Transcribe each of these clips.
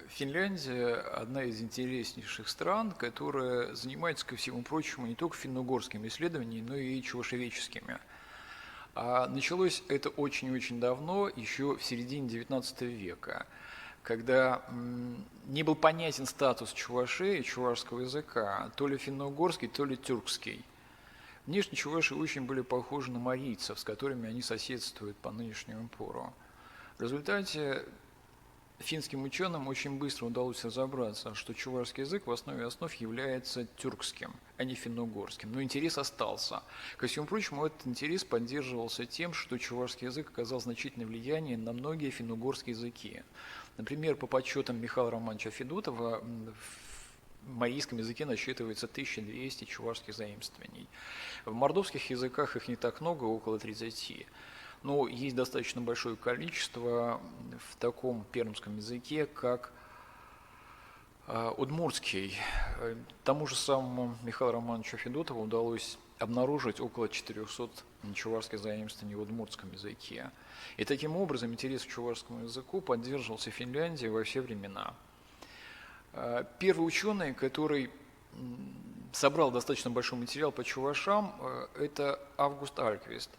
Финляндия – одна из интереснейших стран, которая занимается, ко всему прочему, не только финно-угорскими исследованиями, но и чувашеведческими. А началось это очень-очень давно, еще в середине XIX века, когда не был понятен статус чувашей и чувашского языка, то ли финно-угорский, то ли тюркский. Внешне чуваши очень были похожи на марийцев, с которыми они соседствуют по нынешнему пору. В результате финским ученым очень быстро удалось разобраться, что чувашский язык в основе основ является тюркским, а не финно-угорским. Но интерес остался. Ко всему прочему, этот интерес поддерживался тем, что чувашский язык оказал значительное влияние на многие финно-угорские языки. Например, по подсчетам Михаила Романовича Федотова, в марийском языке насчитывается 1200 чувашских заимствований. В мордовских языках их не так много, около 30. Но есть достаточно большое количество в таком пермском языке, как удмуртский. Тому же самому Михаилу Романовичу Федотову удалось обнаружить около 400 чувашских заимствований в удмуртском языке. И таким образом интерес к чувашскому языку поддерживался в Финляндии во все времена. Первый ученый, который собрал достаточно большой материал по чувашам, это Август Альквист.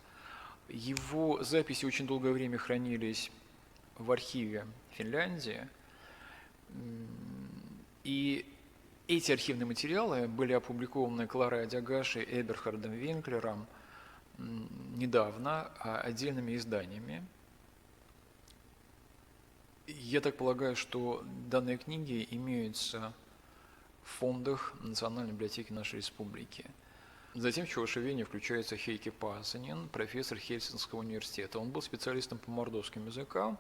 Его записи очень долгое время хранились в архиве Финляндии, и эти архивные материалы были опубликованы Кларой Адягашей и Эберхардом Винклером недавно отдельными изданиями. Я так полагаю, что данные книги имеются в фондах Национальной библиотеки нашей республики. Затем в чувашеведение включается Хейки Пасанин, профессор Хельсинского университета. Он был специалистом по мордовским языкам,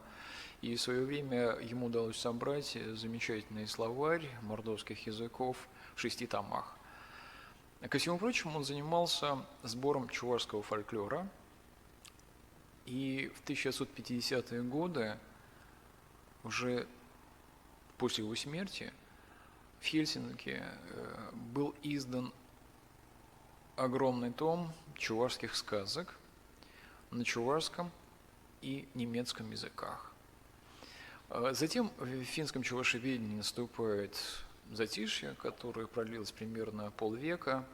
и в свое время ему удалось собрать замечательный словарь мордовских языков в 6 томах. Ко всему прочему, он занимался сбором чувашского фольклора, и в 1950-е годы, уже после его смерти, в Хельсинки был издан огромный том чувашских сказок на чувашском и немецком языках. Затем в финском чувашеведении наступает затишье, которое продлилось примерно полвека,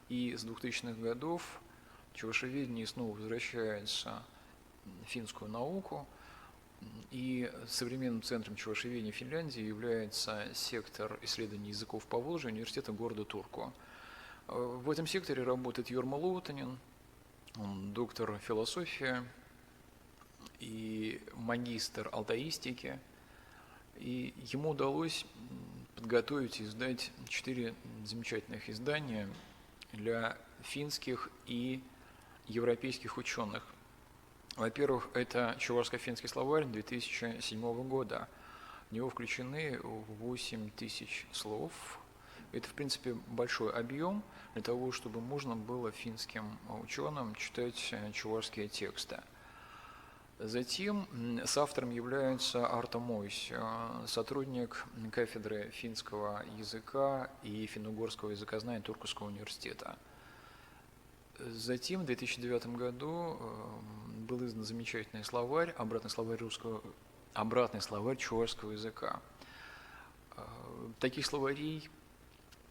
и с 2000-х годов чувашеведение снова возвращается в финскую науку, и современным центром чувашеведения Финляндии является сектор исследований языков Поволжья университета города Турку. В этом секторе работает Jorma Luutanen, он доктор философии и магистр алтаистики, и ему удалось подготовить и издать 4 замечательных издания для финских и европейских ученых. Во-первых, это Чувашско-финский словарь 2007 года. В него включены 8000 слов. Это, в принципе, большой объем для того, чтобы можно было финским ученым читать чувашские тексты. Затем соавтором является Арто Мойс, сотрудник кафедры финского языка и финно-угорского языкознания Туркуского университета. Затем в 2009 году был издан замечательный словарь, обратный словарь чувашского языка. Таких словарей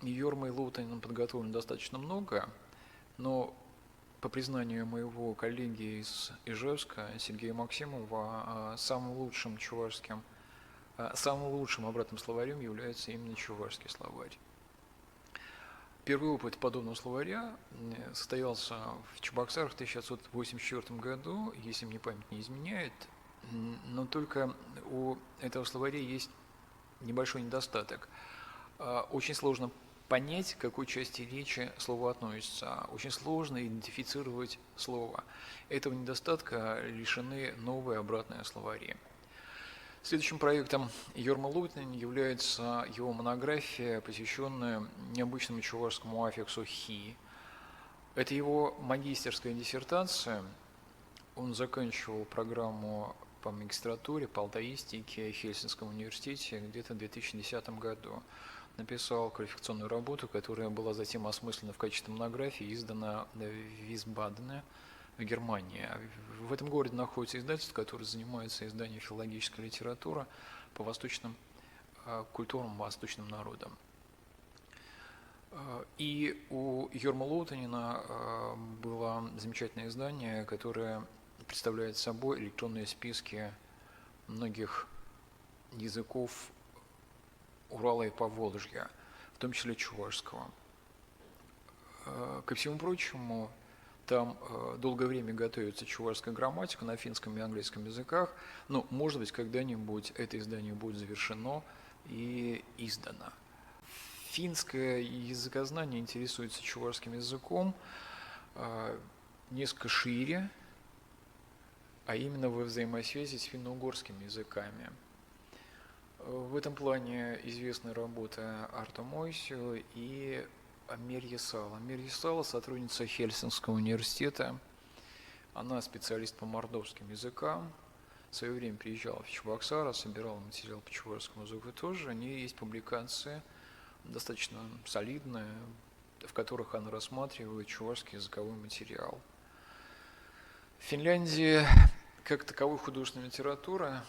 Jormой Luutanen подготовлено достаточно много, но по признанию моего коллеги из Ижевска, Сергея Максимова, самым лучшим обратным словарем является именно чувашский словарь. Первый опыт подобного словаря состоялся в Чебоксарах в 1984 году, если мне память не изменяет, но только у этого словаря есть небольшой недостаток. Очень сложно понять, к какой части речи слово относится. Очень сложно идентифицировать слово. Этого недостатка лишены новые обратные словари. Следующим проектом Jorma Luutanen является его монография, посвященная необычному чувашскому аффиксу «хи». Это его магистерская диссертация. Он заканчивал программу по магистратуре, по алтаистике в Хельсинском университете где-то в 2010 году. Написал квалификационную работу, которая была затем осмыслена в качестве монографии и издана в Висбадене, в Германии. В этом городе находится издательство, которое занимается изданием филологической литературы по восточным культурным восточным народам. И у Йорма Лоутонена было замечательное издание, которое представляет собой электронные списки многих языков Урала и Поволжья, в том числе чувашского. Ко всему прочему, там долгое время готовится чувашская грамматика на финском и английском языках, но, может быть, когда-нибудь это издание будет завершено и издано. Финское языкознание интересуется чувашским языком несколько шире, а именно во взаимосвязи с финно-угорскими языками. В этом плане известна работа Арто Мойсио и Мерья Сала. Мерья Сала – сотрудница Хельсинского университета. Она специалист по мордовским языкам. В свое время приезжала в Чебоксары, собирала материал по чувашскому языку тоже. У нее есть публикации достаточно солидные, в которых она рассматривает чувашский языковой материал. В Финляндии как таковой художественной литературы,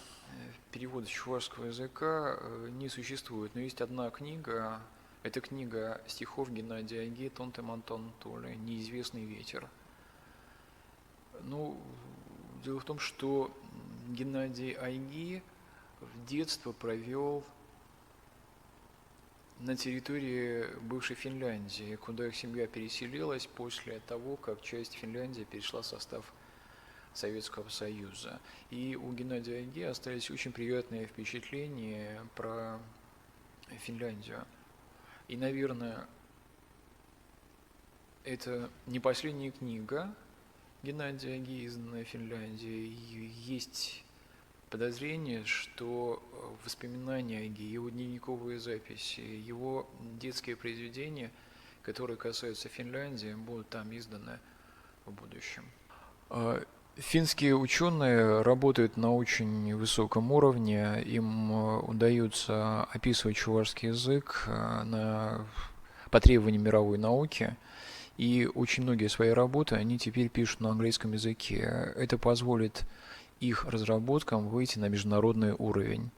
перевода чувашского языка не существует, но есть одна книга. Это книга стихов Геннадия Айги «Тонтемантон Толе. Неизвестный ветер». Ну, дело в том, что Геннадий Айги в детство провел на территории бывшей Финляндии, куда их семья переселилась после того, как часть Финляндии перешла в состав Советского Союза. И у Геннадия Айги остались очень приятные впечатления про Финляндию. И, наверное, это не последняя книга Геннадия Айги, изданная в Финляндии. Есть подозрение, что воспоминания Айги, его дневниковые записи, его детские произведения, которые касаются Финляндии, будут там изданы в будущем. Финские ученые работают на очень высоком уровне, им удается описывать чувашский язык по требованиям мировой науки, и очень многие свои работы они теперь пишут на английском языке. Это позволит их разработкам выйти на международный уровень.